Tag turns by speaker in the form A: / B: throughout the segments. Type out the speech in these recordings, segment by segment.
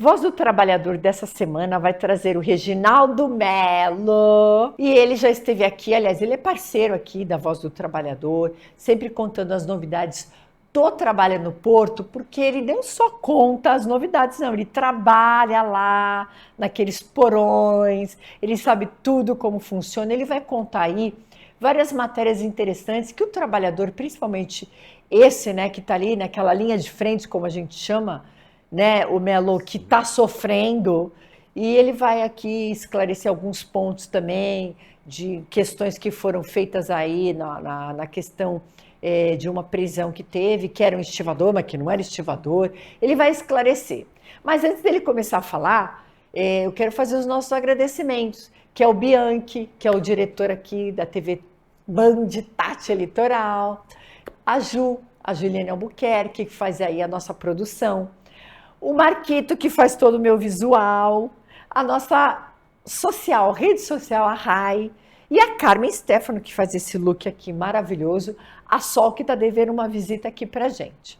A: Voz do Trabalhador dessa semana vai trazer o Reginaldo Melo. E ele já esteve aqui, aliás, ele é parceiro aqui da Voz do Trabalhador, sempre contando as novidades do trabalho no Porto, porque ele não só conta as novidades, não, ele trabalha lá, naqueles porões, ele sabe tudo como funciona, ele vai contar aí várias matérias interessantes que o trabalhador, principalmente esse, né, que está ali naquela linha de frente, como a gente chama, né, o Melo, que está sofrendo, e ele vai aqui esclarecer alguns pontos também de questões que foram feitas aí na questão de uma prisão que teve, que era um estivador, mas que não era estivador. Ele vai esclarecer. Mas antes dele começar a falar, eu quero fazer os nossos agradecimentos, que é o Bianchi, que é o diretor aqui da TV Band Tati Litoral, a Juliane Albuquerque, que faz aí a nossa produção, o Marquito, que faz todo o meu visual, a nossa rede social, a Rai, e a Carmen Stefano, que faz esse look aqui maravilhoso, a Sol, que está devendo uma visita aqui pra gente.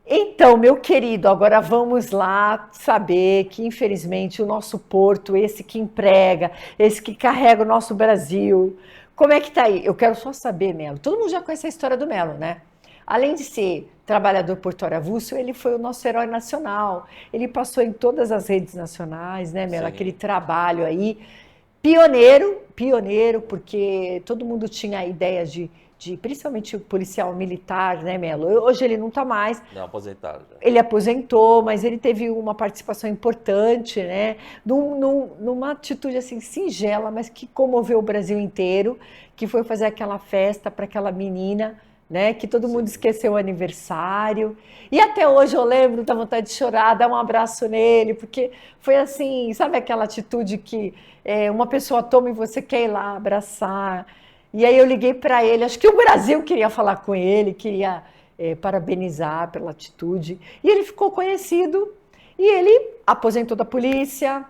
A: Então, meu querido, agora vamos lá saber que, infelizmente, o nosso Porto, esse que emprega, esse que carrega o nosso Brasil, como é que tá aí? Eu quero só saber, Melo. Todo mundo já conhece a história do Melo, né? Além de ser trabalhador portuário avulso, ele foi o nosso herói nacional. Ele passou em todas as redes nacionais, né, Melo? Aquele trabalho aí. Pioneiro, porque todo mundo tinha a ideia de principalmente o policial militar, né, Melo? Hoje ele não está mais.
B: Não, aposentado já.
A: Ele aposentou, mas ele teve uma participação importante, né? Numa atitude assim singela, mas que comoveu o Brasil inteiro, que foi fazer aquela festa para aquela menina, né? Que todo mundo esqueceu o aniversário. E até hoje eu lembro da vontade de chorar, dar um abraço nele, porque foi assim, sabe aquela atitude que uma pessoa toma e você quer ir lá abraçar. E aí eu liguei para ele, acho que o Brasil queria falar com ele, queria parabenizar pela atitude. E ele ficou conhecido e ele aposentou da polícia.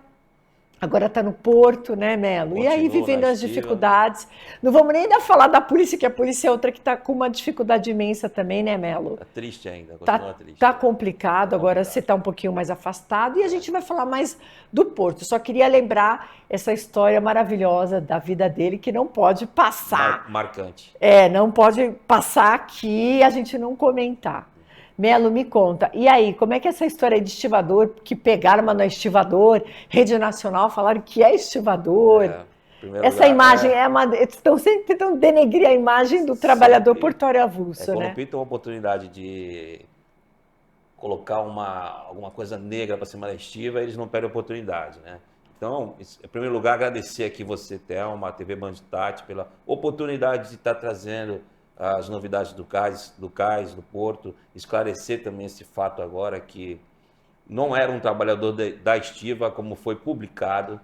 A: Agora está no Porto, né, Melo? E aí, vivendo as dificuldades. Não vamos nem ainda falar da polícia, que a polícia é outra que está com uma dificuldade imensa também, né, Melo?
B: Está triste ainda, continua triste.
A: Está complicado, agora você está um pouquinho mais afastado. E a gente vai falar mais do Porto. Só queria lembrar essa história maravilhosa da vida dele, que não pode passar.
B: Marcante.
A: Não pode passar aqui e a gente não comentar. Melo, me conta. E aí, como é que é essa história de estivador, que pegaram, mas não é estivador, rede nacional falaram que é estivador. Essa imagem estão sempre tentando denegrir a imagem do trabalhador portuário avulso, né?
B: Quando pintam uma oportunidade de colocar alguma coisa negra para cima da estiva, eles não perdem oportunidade, né? Então, em primeiro lugar, agradecer aqui você, Thelma, a TV Band Tati, pela oportunidade de estar trazendo as novidades do cais, do Porto, esclarecer também esse fato agora que não era um trabalhador da estiva, como foi publicado.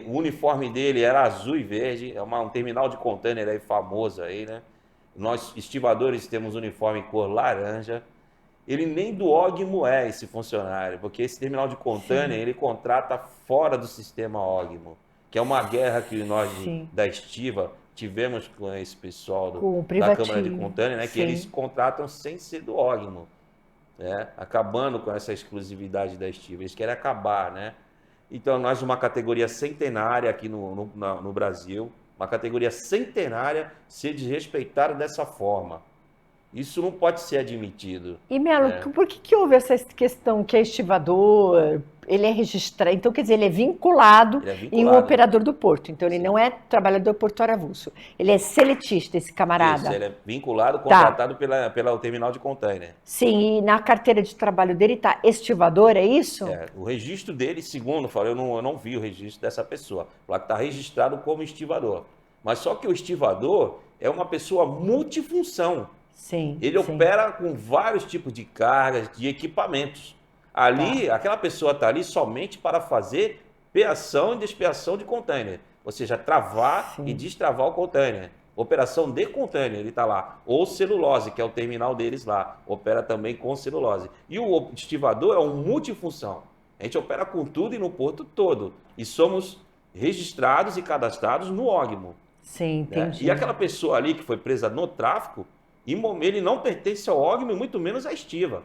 B: O uniforme dele era azul e verde, é um terminal de container aí famoso aí, né? Nós, estivadores, temos uniforme em cor laranja. Ele nem do OGMO é esse funcionário, porque esse terminal de container, ele contrata fora do sistema OGMO, que é uma guerra que nós da estiva tivemos com esse pessoal da Câmara de Container, né, que eles contratam sem ser do OGMO, né, acabando com essa exclusividade da estiva. Eles querem acabar, né? Então, nós, uma categoria centenária aqui no Brasil, uma categoria centenária, ser desrespeitada dessa forma. Isso não pode ser admitido.
A: E, Melo, por que houve essa questão que é estivador, ele é registrado, então quer dizer, ele é vinculado em um operador do porto, então ele não é trabalhador portuário avulso, ele é seletista, esse camarada.
B: Isso, ele é vinculado, contratado pelo terminal de container.
A: Sim, e na carteira de trabalho dele está estivador, é isso?
B: O registro dele, segundo, eu não vi o registro dessa pessoa, lá que está registrado como estivador. Mas só que o estivador é uma pessoa multifunção. Ele opera com vários tipos de cargas, de equipamentos. Ali, aquela pessoa está ali somente para fazer peação e despeação de container. Ou seja, travar e destravar o container. Operação de container, ele está lá. Ou celulose, que é o terminal deles lá. Opera também com celulose. E o estivador é um multifunção. A gente opera com tudo e no porto todo. E somos registrados e cadastrados no OGMO.
A: Sim, entendi.
B: E aquela pessoa ali que foi presa no tráfico, ele não pertence ao OGMO e muito menos à estiva.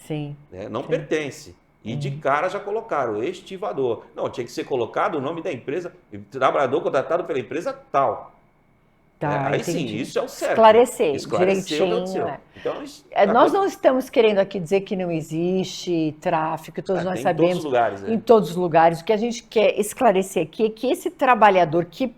A: Sim.
B: Não pertence. E de cara já colocaram estivador. Não, tinha que ser colocado o nome da empresa, trabalhador contratado pela empresa tal. Né?
A: Tá,
B: Aí sim,
A: entendi.
B: isso é o certo.
A: Esclarecer
B: Esclareceu, deu
A: direitinho.
B: certo. Então,
A: Nós não estamos querendo aqui dizer que não existe tráfico, todos nós
B: tem em todos os
A: sabemos,
B: lugares.
A: em todos os lugares. O que a gente quer esclarecer aqui é que esse trabalhador que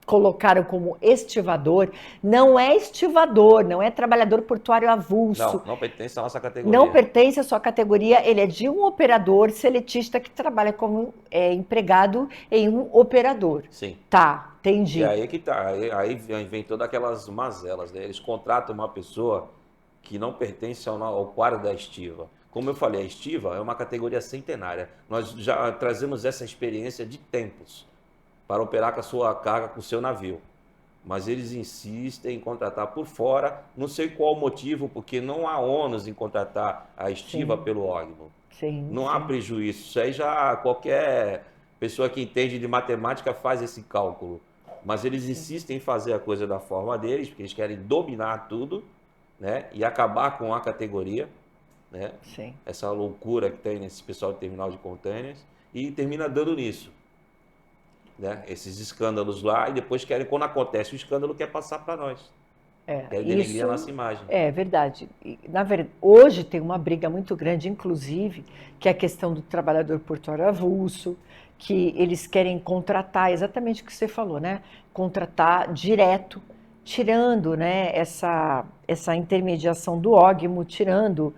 A: colocaram como estivador não é estivador, não é trabalhador portuário avulso.
B: Não pertence à nossa categoria.
A: Não pertence à sua categoria, ele é de um operador seletista que trabalha como empregado em um operador.
B: Sim.
A: Tá, entendi.
B: E aí que tá, aí vem todas aquelas mazelas, né? Eles contratam uma pessoa que não pertence ao quadro da estiva. Como eu falei, a estiva é uma categoria centenária. Nós já trazemos essa experiência de tempos para operar com a sua carga, com o seu navio. Mas eles insistem em contratar por fora, não sei qual o motivo, porque não há ônus em contratar a estiva pelo órgão. Não há prejuízo. Isso aí já qualquer pessoa que entende de matemática faz esse cálculo. Mas eles insistem em fazer a coisa da forma deles, porque eles querem dominar tudo, né? E acabar com a categoria, né?
A: Sim.
B: Essa loucura que tem nesse pessoal de terminal de containers, e termina dando nisso. Né? Esses escândalos lá, e depois querem, quando acontece o escândalo, quer passar para nós. Quer denegrir a nossa imagem.
A: É verdade. Na verdade, hoje tem uma briga muito grande, inclusive, que é a questão do trabalhador portuário avulso, que eles querem contratar, exatamente o que você falou, né? Contratar direto, tirando, né, essa intermediação do ógmo, tirando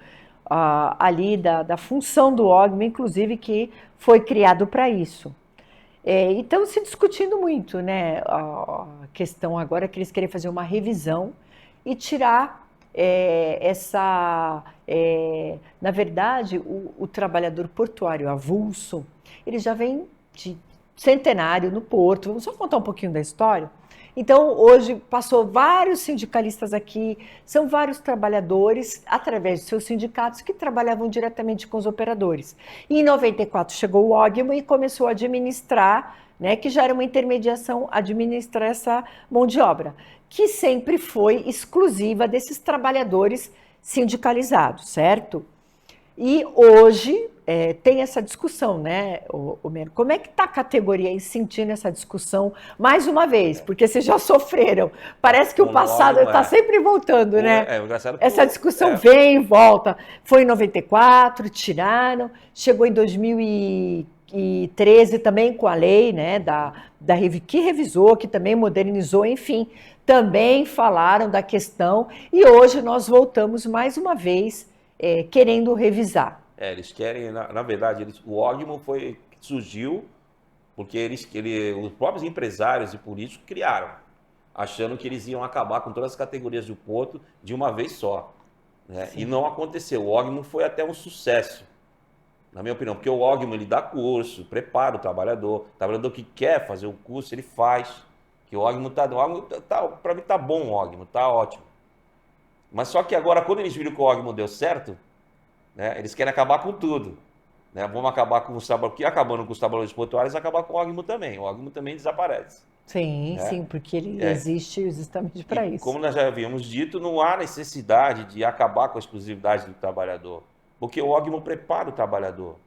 A: ali da função do ógmo, inclusive, que foi criado para isso. E estão se discutindo muito, né? A questão agora é que eles querem fazer uma revisão e tirar na verdade, o trabalhador portuário avulso, ele já vem de centenário no porto. Vamos só contar um pouquinho da história? Então, hoje passou vários sindicalistas aqui, são vários trabalhadores, através de seus sindicatos, que trabalhavam diretamente com os operadores. E em 94 chegou o ógmo e começou a administrar, né, que já era uma intermediação, administrar essa mão de obra, que sempre foi exclusiva desses trabalhadores sindicalizados, certo? E hoje tem essa discussão, né, Homero? Como é que está a categoria aí sentindo essa discussão mais uma vez? Porque vocês já sofreram. Parece que o passado está sempre voltando, né? Essa discussão vem e volta. Foi em 94, tiraram, chegou em 2013 também com a lei, né, que revisou, que também modernizou, enfim, também falaram da questão e hoje nós voltamos mais uma vez querendo revisar.
B: Eles querem, na verdade, o ógmo surgiu porque os próprios empresários e políticos criaram, achando que eles iam acabar com todas as categorias do porto de uma vez só. Né? E não aconteceu. O ógmo foi até um sucesso, na minha opinião, porque o ógmo ele dá curso, prepara o trabalhador que quer fazer o curso, ele faz. Que o ógmo para mim tá bom, o ógmo, tá ótimo. Mas só que agora, quando eles viram que o ógmo deu certo, né, eles querem acabar com tudo. Né? Vamos acabar com os trabalhadores, porque acabando com os trabalhadores portuários, acabar com o ógmo também. O ógmo também desaparece.
A: Sim, né? Sim, porque ele existe justamente para isso.
B: Como nós já havíamos dito, não há necessidade de acabar com a exclusividade do trabalhador, porque o ógmo prepara o trabalhador.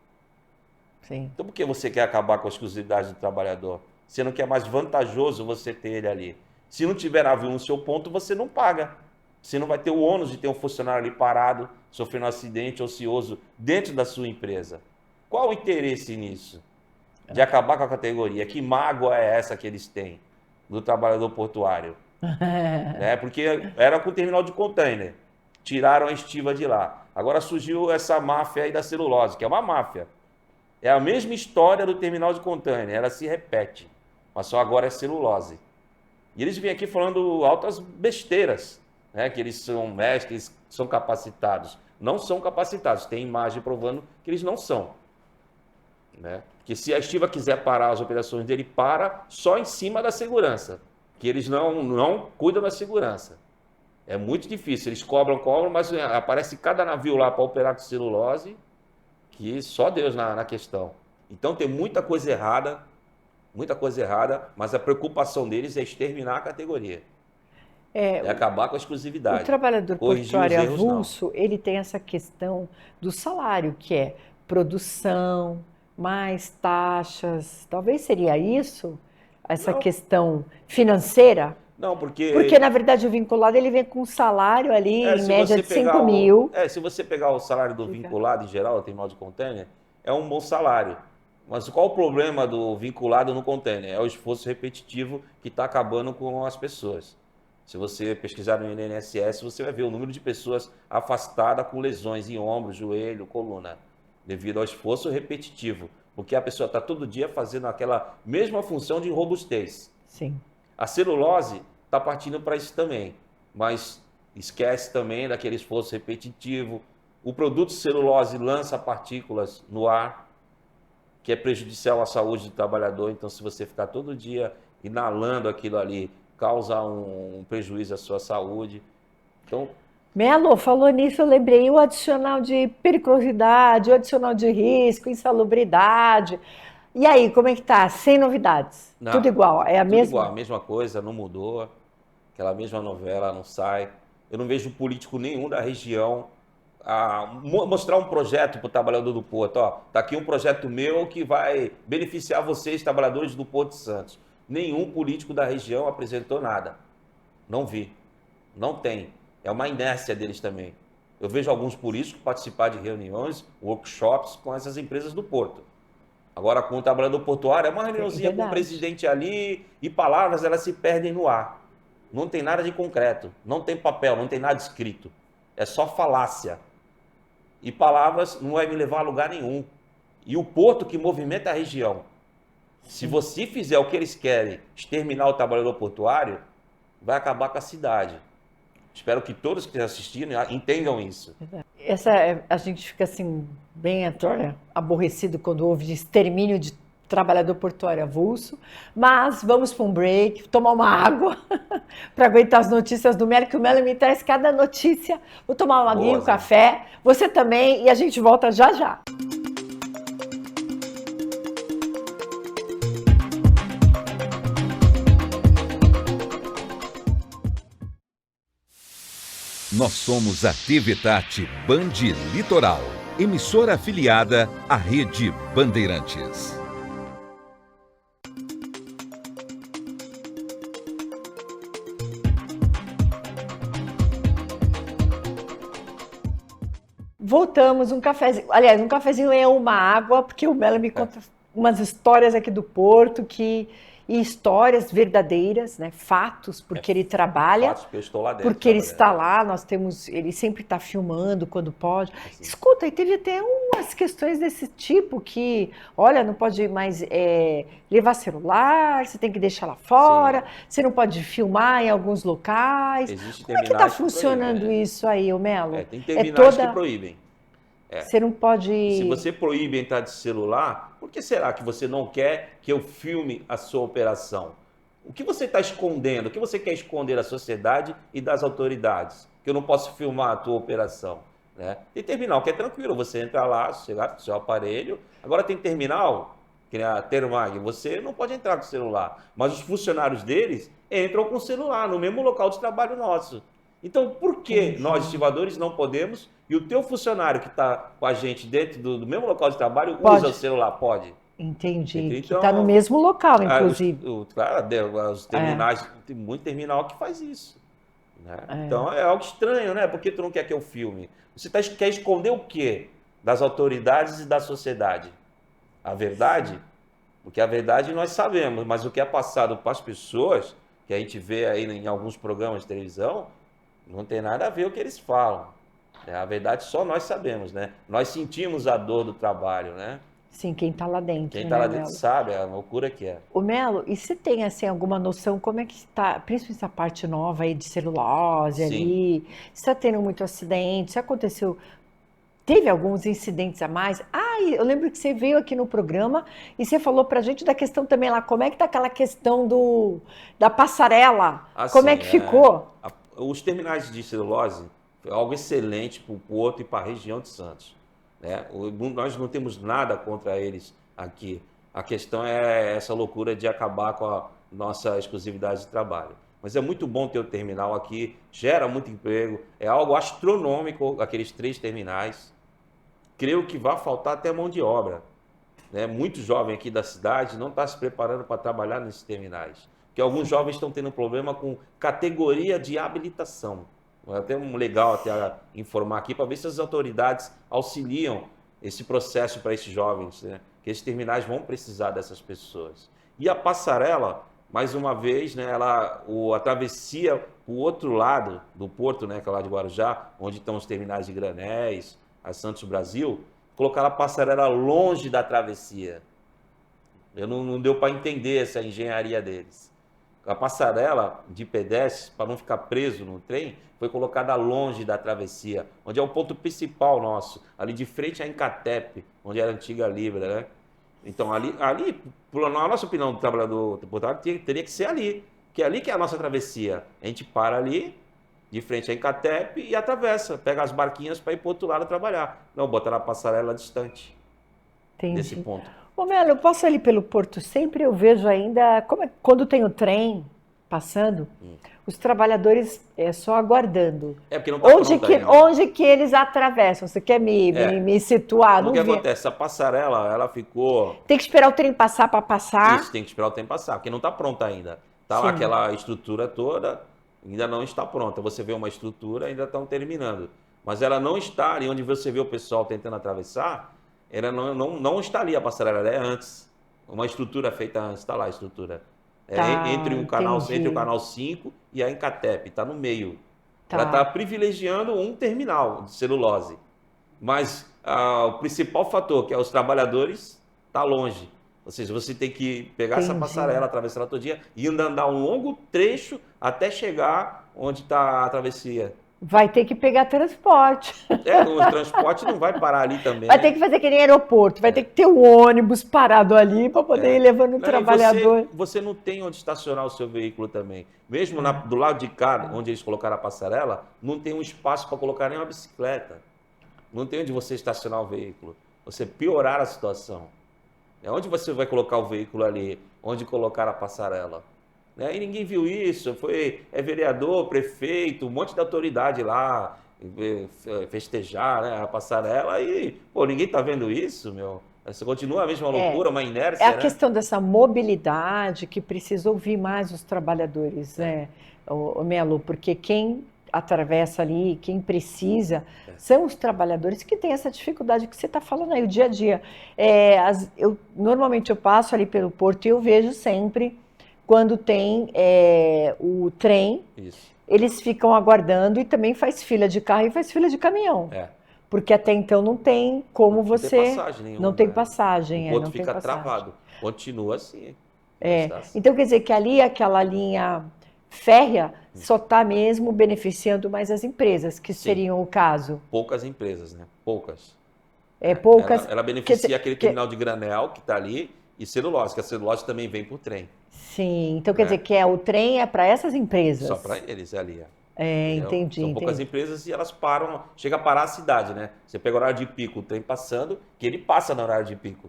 A: Sim.
B: Então, por que você quer acabar com a exclusividade do trabalhador? Sendo que é mais vantajoso você ter ele ali. Se não tiver navio no seu ponto, você não paga. Você não vai ter o ônus de ter um funcionário ali parado, sofrendo um acidente ocioso dentro da sua empresa. Qual o interesse nisso? De acabar com a categoria? Que mágoa é essa que eles têm do trabalhador portuário? Porque era com o terminal de container. Tiraram a estiva de lá. Agora surgiu essa máfia aí da celulose, que é uma máfia. É a mesma história do terminal de container, ela se repete, mas só agora é celulose. E eles vêm aqui falando altas besteiras, né? Que eles são mestres, são capacitados. Não são capacitados, tem imagem provando que eles não são. Né? Porque se a estiva quiser parar as operações dele, para só em cima da segurança, que eles não cuidam da segurança. É muito difícil, eles cobram, mas aparece cada navio lá para operar com celulose, que só Deus na questão. Então tem muita coisa errada, mas a preocupação deles é exterminar a categoria. É acabar com a exclusividade.
A: O trabalhador portuário avulso, ele tem essa questão do salário, que é produção, mais taxas. Talvez seria isso, essa
B: Não,
A: questão financeira?
B: não,
A: Porque,
B: porque
A: na verdade, o vinculado ele vem com um salário ali, em
B: se
A: média,
B: você
A: de 5
B: pegar
A: mil.
B: se você pegar o salário do vinculado em geral, o terminal de container, é um bom salário. Mas qual o problema do vinculado no container? É o esforço repetitivo que está acabando com as pessoas. Se você pesquisar no INSS, você vai ver o número de pessoas afastadas com lesões em ombro, joelho, coluna, devido ao esforço repetitivo, porque a pessoa está todo dia fazendo aquela mesma função de robustez.
A: Sim.
B: A celulose está partindo para isso também, mas esquece também daquele esforço repetitivo. O produto celulose lança partículas no ar, que é prejudicial à saúde do trabalhador. Então, se você ficar todo dia inalando aquilo ali, causa um prejuízo à sua saúde. Então,
A: Melo, falou nisso, eu lembrei o adicional de periculosidade, o adicional de risco, insalubridade. E aí, como é que tá? Sem novidades. Tudo
B: não,
A: igual, é a
B: tudo igual,
A: mesma?
B: a mesma coisa, não mudou. Aquela mesma novela não sai. Eu não vejo político nenhum da região mostrar um projeto para o trabalhador do Porto. Ó, tá aqui um projeto meu que vai beneficiar vocês, trabalhadores do Porto de Santos. Nenhum político da região apresentou nada. Não vi. Não tem. É uma inércia deles também. Eu vejo alguns políticos participar de reuniões, workshops com essas empresas do Porto. Agora, com o trabalhador portuário, é uma
A: É
B: reuniãozinha com o
A: verdade.
B: presidente ali e palavras elas se perdem no ar. Não tem nada de concreto, não tem papel, não tem nada escrito. É só falácia. E palavras não vai me levar a lugar nenhum. E o porto que movimenta a região. Se você fizer o que eles querem, exterminar o trabalhador portuário, vai acabar com a cidade. Espero que todos que estão assistindo entendam isso.
A: A gente fica assim, bem aborrecido quando houve extermínio de trabalhador portuário avulso, mas vamos para um break, tomar uma água para aguentar as notícias do Melo, que o Melo me traz cada notícia. Vou tomar uma aguinha, um
B: Boas, hein?
A: café, você também, e a gente volta já já.
C: Nós somos a TV Tati Band Litoral, emissora afiliada à Rede Bandeirantes.
A: Voltamos, um cafezinho. Aliás, um cafezinho é uma água, porque o Melo me conta umas histórias aqui do Porto e histórias verdadeiras, né? Fatos, porque ele trabalha,
B: Fatos, porque eu estou lá dentro.
A: porque ele
B: trabalhando.
A: está lá, ele sempre está filmando quando pode. Escuta, e teve até umas questões desse tipo que, olha, não pode mais levar celular, você tem que deixar lá fora,
B: Sim.
A: você não pode filmar em alguns locais.
B: Existe
A: Como é que está
B: terminais que
A: funcionando
B: proíbem, né?
A: isso aí, ô Melo?
B: Tem terminais que
A: toda...
B: proíbem.
A: Você não pode...
B: Se você proíbe entrar de celular, por que será que você não quer que eu filme a sua operação? O que você está escondendo? O que você quer esconder da sociedade e das autoridades? Que eu não posso filmar a tua operação, né? Tem terminal que é tranquilo, você entra lá, chegar com o seu aparelho. Agora tem terminal, que nem a Termag, você não pode entrar com o celular, mas os funcionários deles entram com o celular no mesmo local de trabalho nosso. Então, por que nós, estivadores, não podemos e o teu funcionário que está com a gente dentro do mesmo local de trabalho usa o celular? Pode.
A: Entendi,
B: Então,
A: que está no mesmo local, inclusive.
B: Claro, os terminais, tem muito terminal que faz isso. Né? Então, é algo estranho, né? Por que tu não quer que eu filme? Você quer esconder o quê? Das autoridades e da sociedade? A verdade? Porque a verdade nós sabemos, mas o que é passado para as pessoas, que a gente vê aí em alguns programas de televisão, não tem nada a ver o que eles falam. A verdade só nós sabemos, né? Nós sentimos a dor do trabalho, né?
A: Sim, quem está lá dentro.
B: Quem está lá dentro sabe a loucura que é.
A: O Melo, e você tem assim alguma noção como é que está, principalmente essa parte nova aí de celulose ali? Se está tendo muito acidente? Se aconteceu, teve alguns incidentes a mais? Eu lembro que você veio aqui no programa e você falou pra gente da questão também lá, como é que tá aquela questão da passarela? Como é que ficou?
B: Os terminais de celulose é algo excelente para o Porto e para a região de Santos. Né? Nós não temos nada contra eles aqui. A questão é essa loucura de acabar com a nossa exclusividade de trabalho. Mas é muito bom ter o terminal aqui, gera muito emprego, é algo astronômico aqueles 3 terminais. creio que vai faltar até mão de obra, né? Muito jovem aqui da cidade não está se preparando para trabalhar nesses terminais, porque alguns jovens estão tendo problema com categoria de habilitação. É até legal até informar aqui para ver se as autoridades auxiliam esse processo para esses jovens, né? Que esses terminais vão precisar dessas pessoas. E a passarela, mais uma vez, né, a travessia para o outro lado do porto, né, que é lá de Guarujá, onde estão os terminais de Granéis, a Santos Brasil, colocar a passarela longe da travessia. Não deu para entender essa engenharia deles. A passarela de pedestres, para não ficar preso no trem, foi colocada longe da travessia, onde é o ponto principal nosso, ali de frente à Encatep, onde era a antiga Libra, né? Então, na nossa opinião do trabalhador portuário, teria que ser ali, que é ali que é a nossa travessia. A gente para ali, de frente à Encatep, e atravessa, pega as barquinhas para ir para o outro lado trabalhar. Não, botar na passarela distante.
A: Entendi.
B: Desse ponto.
A: Ô, Melo, eu passo ali pelo Porto sempre, eu vejo ainda, quando tem o trem passando, os trabalhadores só aguardando.
B: É porque não está pronto ainda.
A: Onde que eles atravessam? Você quer me situar?
B: O que acontece? A passarela, ela ficou...
A: Tem que esperar o trem passar para passar?
B: Isso, tem que esperar o trem passar, porque não está pronta ainda. Está lá aquela estrutura toda, ainda não está pronta. Você vê uma estrutura, ainda estão terminando. Mas ela não está ali onde você vê o pessoal tentando atravessar, ela não está ali a passarela, ela é antes. Uma estrutura feita antes, está lá a estrutura. Entre o canal 5 e a Encatep, está no meio. Ela está privilegiando um terminal de celulose. Mas o principal fator, que é os trabalhadores, está longe. Ou seja, você tem que pegar essa passarela, atravessar ela todo dia e ainda andar um longo trecho até chegar onde está a travessia.
A: Vai ter que pegar transporte.
B: O transporte não vai parar ali também.
A: Vai ter que fazer que nem aeroporto, vai ter que ter um ônibus parado ali para poder ir levando o trabalhador.
B: Você não tem onde estacionar o seu veículo também. Mesmo do lado de cá, onde eles colocaram a passarela, não tem um espaço para colocar nem uma bicicleta. Não tem onde você estacionar o veículo. Você piorar a situação. Onde você vai colocar o veículo ali? Onde colocar a passarela? E ninguém viu isso, vereador, prefeito, um monte de autoridade lá festejar, né, a passarela e, ninguém tá vendo isso, meu. Você continua a mesma loucura, uma inércia,
A: É a questão dessa mobilidade que precisa ouvir mais os trabalhadores, né, o Melo, porque quem atravessa ali, quem precisa, são os trabalhadores que têm essa dificuldade que você está falando aí, o dia a dia. Normalmente eu passo ali pelo porto e eu vejo sempre quando tem o trem, eles ficam aguardando e também faz fila de carro e faz fila de caminhão. Porque até então não tem como você...
B: Não tem passagem nenhuma.
A: Não tem passagem.
B: O ponto fica travado. Continua assim.
A: Então quer dizer que ali aquela linha férrea só está mesmo beneficiando mais as empresas, que seriam o caso.
B: Poucas empresas, né? Poucas.
A: Poucas.
B: Ela beneficia aquele terminal de granel que está ali e celulose, que a celulose também vem por trem.
A: Sim, então quer dizer que o trem é para essas empresas.
B: Só para eles ali.
A: Entendi.
B: São poucas empresas e elas param, chega a parar a cidade, né? Você pega o horário de pico, o trem passando, que ele passa no horário de pico.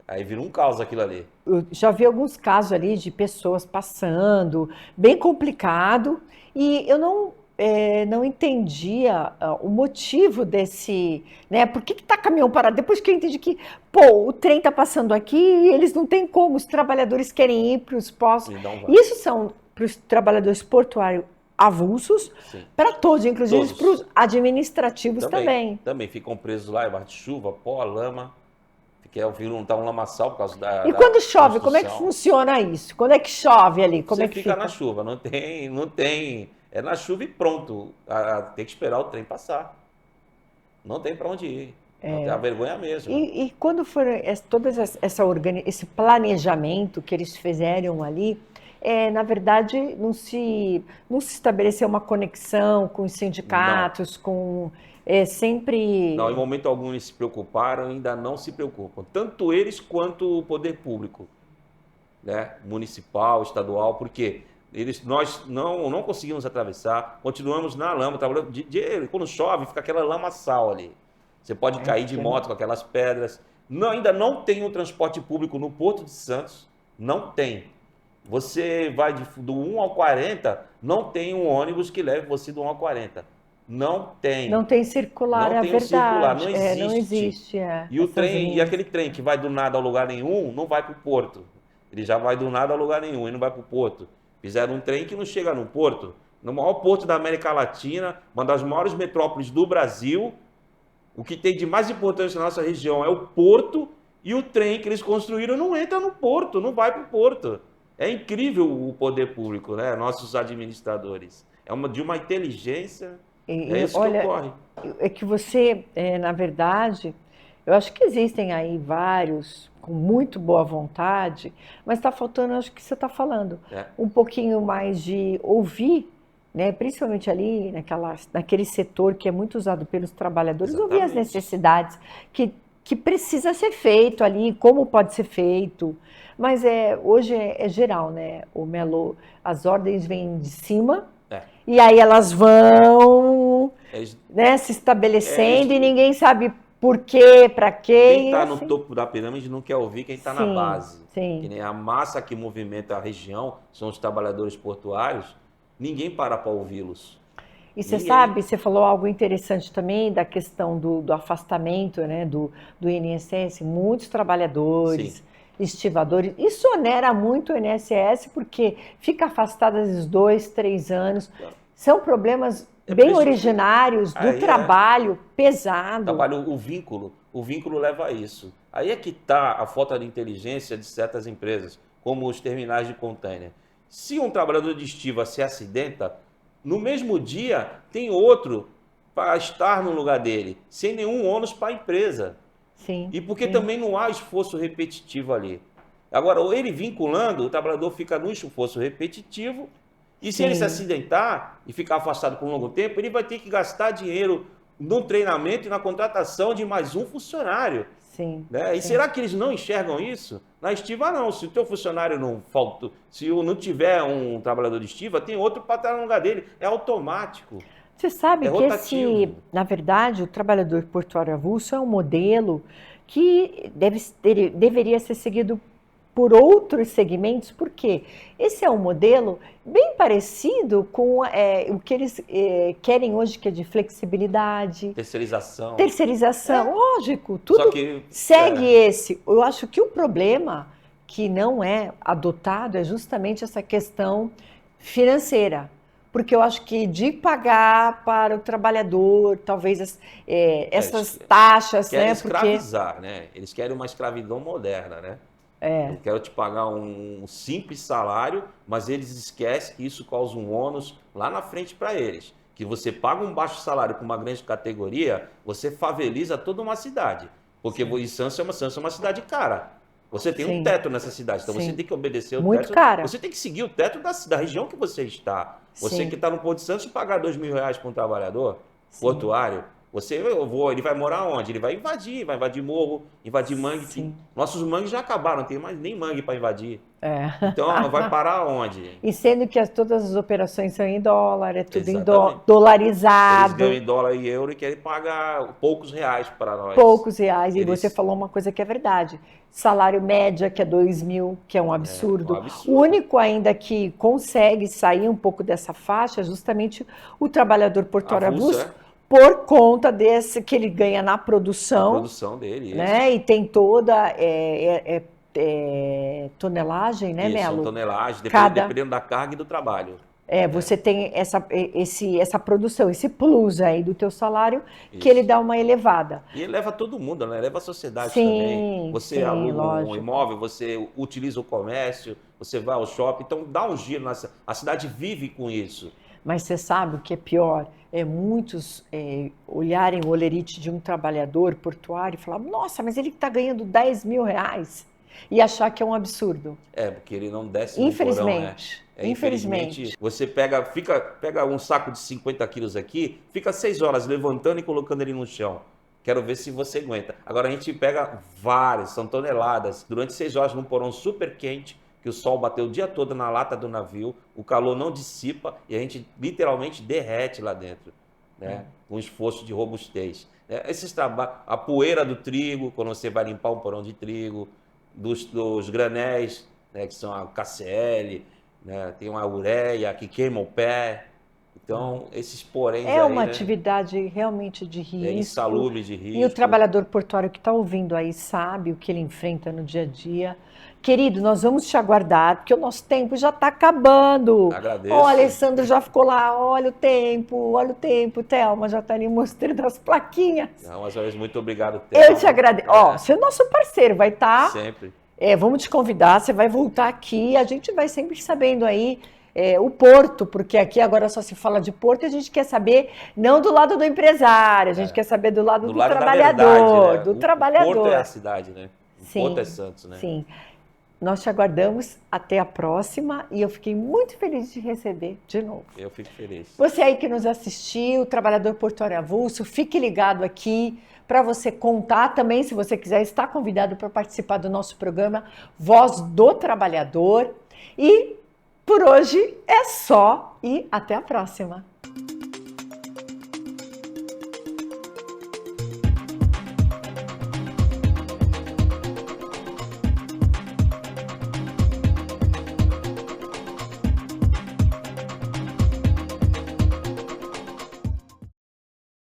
B: Aí vira um caos aquilo ali.
A: Eu já vi alguns casos ali de pessoas passando, bem complicado, e eu não entendia o motivo desse, né? Por que tá caminhão parado? Depois que eu entendi que, o trem tá passando aqui e eles não têm como, os trabalhadores querem ir para os postos. Isso são para os trabalhadores portuários avulsos, para todos, inclusive para os administrativos também.
B: Também ficam presos lá, embaixo de chuva, pó, lama. Que tá um lamaçal por causa da...
A: E quando chove, como é que funciona isso? Quando é que chove ali? Como
B: Você
A: é que
B: fica na chuva, não tem... É na chuva e pronto. Tem que esperar o trem passar. Não tem para onde ir. Não tem a vergonha mesmo.
A: E quando for esse planejamento que eles fizeram ali, na verdade, não se estabeleceu uma conexão com os sindicatos, com... sempre...
B: Não, em momento algum eles se preocuparam, ainda não se preocupam. Tanto eles quanto o poder público, né? Municipal, estadual, porque nós não conseguimos atravessar, continuamos na lama, trabalhando. Quando chove, fica aquela lamaçal ali. Você pode cair de moto com aquelas pedras. Ainda não tem um transporte público no Porto de Santos, não tem. Você vai do 1 ao 40, não tem um ônibus que leve você do 1 ao 40. Não tem.
A: Não tem circular,
B: Não
A: é
B: tem o circular,
A: verdade.
B: não
A: Não
B: existe.
A: existe.
B: E o
A: Essas
B: trem, e
A: linhas.
B: aquele trem que vai do nada a lugar nenhum, não vai para o porto. Ele já vai do nada a lugar nenhum e não vai para o porto. Fizeram um trem que não chega no porto. No maior porto da América Latina, uma das maiores metrópoles do Brasil, o que tem de mais importante na nossa região é o porto, e o trem que eles construíram não entra no porto, não vai para o porto. É incrível o poder público, né? Nossos administradores. De uma inteligência, é isso que
A: Olha,
B: ocorre.
A: é que você, na verdade, eu acho que existem aí vários com muito boa vontade, mas está faltando, acho que você está falando,
B: Né?
A: um pouquinho mais de ouvir, né, principalmente ali naquele setor que é muito usado pelos trabalhadores, ouvir as
B: Exatamente.
A: necessidades que precisa ser feito ali, como pode ser feito. Mas hoje é geral, né? O Melo, as ordens vêm de cima.
B: É.
A: E aí elas vão,
B: Eles-
A: né, se estabelecendo
B: eles-
A: e ninguém sabe por quê, para quê,
B: Quem
A: e
B: está no
A: assim.
B: topo da pirâmide não quer ouvir quem está na
A: Sim,
B: base. Que
A: sim.
B: nem a massa que movimenta a região, são os trabalhadores portuários, ninguém para ouvi-los.
A: E você
B: Ninguém.
A: sabe, você falou algo interessante também da questão do afastamento, né, do INSS. Muitos trabalhadores,
B: Sim.
A: estivadores, isso onera muito o INSS porque fica afastado às vezes 2, 3 anos. São problemas
B: É
A: bem
B: prejuízo.
A: originários do
B: Aí é.
A: trabalho pesado.
B: Trabalho, o vínculo leva a isso. Aí é que está a falta de inteligência de certas empresas, como os terminais de container. Se um trabalhador de estiva se acidenta, no mesmo dia tem outro para estar no lugar dele, sem nenhum ônus para a empresa.
A: Sim,
B: E porque
A: sim.
B: também não há esforço repetitivo ali. Agora, ele vinculando, o trabalhador fica no esforço repetitivo, e se ele se
A: Sim.
B: acidentar e ficar afastado por um longo tempo, ele vai ter que gastar dinheiro no treinamento e na contratação de mais um funcionário.
A: Sim,
B: Né? E
A: sim.
B: será que eles não enxergam isso? Na estiva, não. Se o teu funcionário não falta, se não tiver um trabalhador de estiva, tem outro para estar no lugar dele. É automático.
A: Você sabe
B: É
A: que
B: rotativo.
A: na verdade, o trabalhador portuário avulso é um modelo que deveria ser seguido por outros segmentos, porque esse é um modelo bem parecido com o que eles querem hoje, que é de flexibilidade,
B: Terceirização.
A: terceirização, lógico,
B: Só
A: tudo
B: que
A: segue esse. Eu acho que o problema que não é adotado é justamente essa questão financeira. Porque eu acho que de pagar para o trabalhador, talvez essas taxas,
B: querem
A: né? Porque
B: escravizar, né? Eles querem uma escravidão moderna, né? Eu quero te pagar um simples salário, mas eles esquecem que isso causa um ônus lá na frente para eles. Que você paga um baixo salário para uma grande categoria, você faveliza toda uma cidade. Porque Santos é uma cidade cara. Você tem
A: Sim.
B: um teto nessa cidade, então
A: Sim.
B: você tem que obedecer o
A: Muito
B: teto.
A: cara.
B: Você tem que seguir o teto da região que você está. Você
A: Sim.
B: que está no Porto de Santos, pagar R$ 2.000 para um trabalhador
A: Sim.
B: portuário, ele vai morar onde? Ele vai invadir morro, invadir mangue.
A: Sim.
B: Nossos mangues já acabaram, não tem mais nem mangue para invadir.
A: É.
B: Então vai parar onde?
A: E sendo que todas as operações são em dólar, é tudo
B: Exatamente. Eles
A: dolarizado,
B: ganham em dólar e euro e querem pagar poucos reais para nós.
A: poucos reais. E
B: Eles-
A: você falou uma coisa que é verdade. Salário média, que é 2.000, que é um absurdo.
B: um absurdo.
A: O único ainda que consegue sair um pouco dessa faixa é justamente o trabalhador portuário
B: Avulso,
A: avulso, por conta desse que ele ganha na
B: a
A: produção,
B: produção dele.
A: né? E tem toda tonelagem, né,
B: Isso, são
A: Melo?
B: tonelagens,
A: Cada-
B: dependendo da carga e do trabalho.
A: Você tem essa produção, esse plus aí do teu salário, que
B: Isso.
A: ele dá uma elevada.
B: E leva todo mundo, né? Leva a sociedade
A: Sim,
B: também. Você
A: sim,
B: aluga um
A: lógico.
B: imóvel, você utiliza o comércio, você vai ao shopping, então dá um giro. A cidade vive com isso.
A: Mas você sabe o que é pior? É muitos olharem o olerite de um trabalhador portuário e falar, nossa, mas ele está ganhando R$ 10.000 e achar que é um absurdo.
B: Porque ele não desce no porão, né?
A: Infelizmente.
B: Você pega um saco de 50 quilos aqui, fica 6 horas levantando e colocando ele no chão. Quero ver se você aguenta. Agora a gente pega várias, são toneladas, durante 6 horas num porão super quente, que o sol bateu o dia todo na lata do navio, o calor não dissipa e a gente literalmente derrete lá dentro, né? Com esforço de robustez. Esses trabalhos, a poeira do trigo, quando você vai limpar um porão de trigo, dos granéis, né, que são a KCl, né, tem uma ureia que queima o pé. Então, esses poréns
A: É
B: aí,
A: uma
B: né?
A: atividade realmente de
B: É
A: risco.
B: insalubre de risco.
A: E o trabalhador portuário que está ouvindo aí sabe o que ele enfrenta no dia a dia. Querido, nós vamos te aguardar, porque o nosso tempo já está acabando.
B: Agradeço.
A: Ó, o Alessandro já ficou lá, olha o tempo. Thelma já está ali mostrando as plaquinhas.
B: Não, mais uma vez, muito obrigado, Thelma.
A: Eu te agradeço. Ó, você é o nosso parceiro, vai estar.
B: Sempre.
A: Vamos te convidar, você vai voltar aqui, a gente vai sempre sabendo aí o porto, porque aqui agora só se fala de porto e a gente quer saber não do lado do empresário, a gente quer saber do lado do
B: lado da
A: trabalhador,
B: verdade, né?
A: do
B: O
A: trabalhador.
B: Porto é a cidade, né? O
A: Sim,
B: Porto é Santos, né?
A: sim. Nós te aguardamos até a próxima e eu fiquei muito feliz de te receber de novo.
B: Eu fico feliz.
A: Você aí que nos assistiu, Trabalhador Portuário Avulso, fique ligado aqui para você contar também, se você quiser, está convidado para participar do nosso programa Voz do Trabalhador. E por hoje é só e até a próxima.